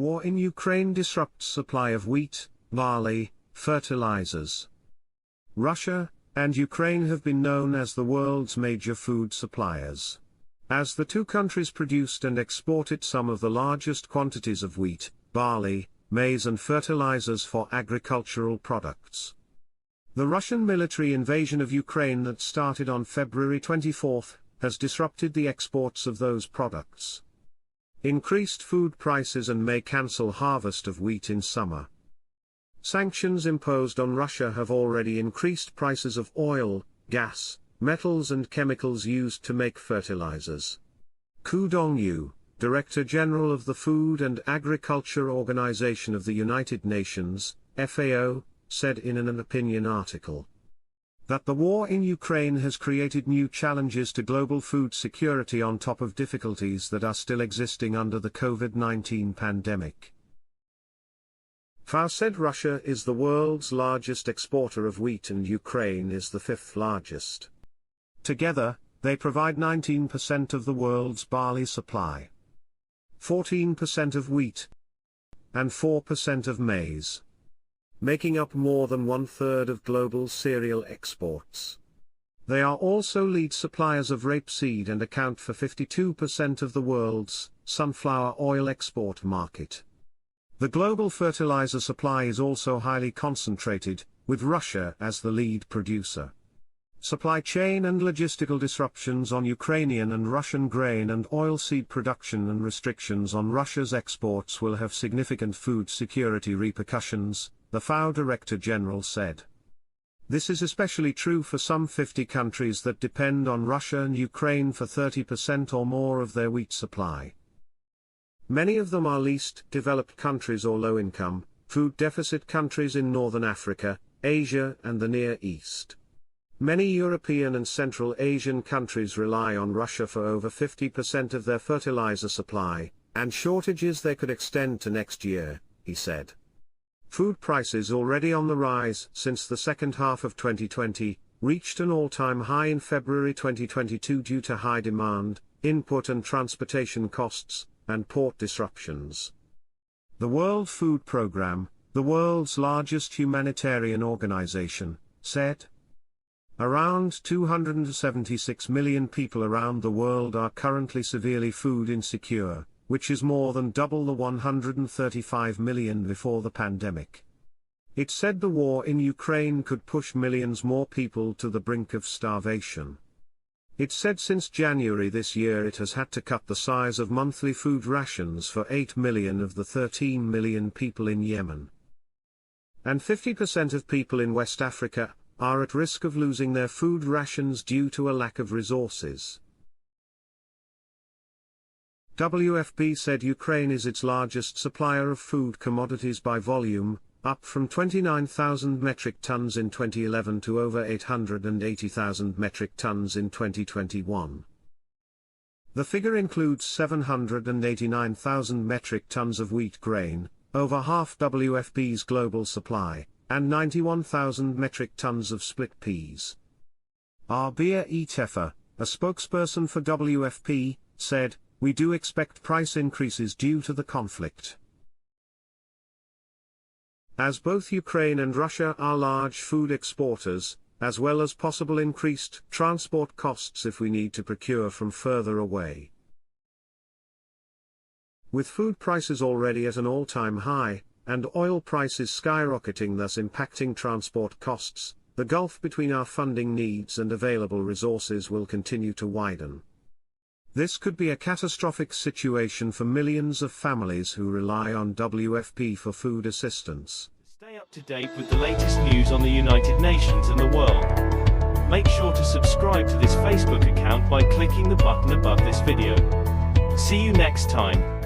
War in Ukraine disrupts supply of wheat, barley, fertilizers. Russia and Ukraine have been known as the world's major food suppliers, as the two countries produced and exported some of the largest quantities of wheat, barley, maize and fertilizers for agricultural products. The Russian military invasion of Ukraine that started on February 24 has disrupted the exports of those products, increased food prices and may cancel harvest of wheat in summer. Sanctions imposed on Russia have already increased prices of oil, gas, metals and chemicals used to make fertilizers. Ku Dongyu, Director General of the Food and Agriculture Organization of the United Nations, FAO, said in an opinion article that the war in Ukraine has created new challenges to global food security on top of difficulties that are still existing under the COVID-19 pandemic. FAO said Russia is the world's largest exporter of wheat and Ukraine is the fifth largest. Together, they provide 19% of the world's barley supply, 14% of wheat, and 4% of maize, making up more than 1/3 of global cereal exports. They are also lead suppliers of rapeseed and account for 52% of the world's sunflower oil export market. The global fertilizer supply is also highly concentrated, with Russia as the lead producer. Supply chain and logistical disruptions on Ukrainian and Russian grain and oilseed production and restrictions on Russia's exports will have significant food security repercussions, the FAO Director General said. This is especially true for some 50 countries that depend on Russia and Ukraine for 30% or more of their wheat supply. Many of them are least developed countries or low-income, food deficit countries in Northern Africa, Asia and the Near East. Many European and Central Asian countries rely on Russia for over 50% of their fertilizer supply, and shortages they could extend to next year, he said. Food prices already on the rise since the second half of 2020, reached an all-time high in February 2022 due to high demand, input and transportation costs, and port disruptions. The World Food Programme, the world's largest humanitarian organization, said around 276 million people around the world are currently severely food insecure, which is more than double the 135 million before the pandemic. It said the war in Ukraine could push millions more people to the brink of starvation. It said since January this year it has had to cut the size of monthly food rations for 8 million of the 13 million people in Yemen. And 50% of people in West Africa are at risk of losing their food rations due to a lack of resources. WFP said Ukraine is its largest supplier of food commodities by volume, up from 29,000 metric tons in 2011 to over 880,000 metric tons in 2021. The figure includes 789,000 metric tons of wheat grain, over half WFP's global supply, and 91,000 metric tons of split peas. Arbia Etefa, a spokesperson for WFP, said, "We do expect price increases due to the conflict. As both Ukraine and Russia are large food exporters, as well as possible increased transport costs if we need to procure from further away." With food prices already at an all-time high, and oil prices skyrocketing thus impacting transport costs, the gulf between our funding needs and available resources will continue to widen. This could be a catastrophic situation for millions of families who rely on WFP for food assistance. Stay up to date with the latest news on the United Nations and the world. Make sure to subscribe to this Facebook account by clicking the button above this video. See you next time.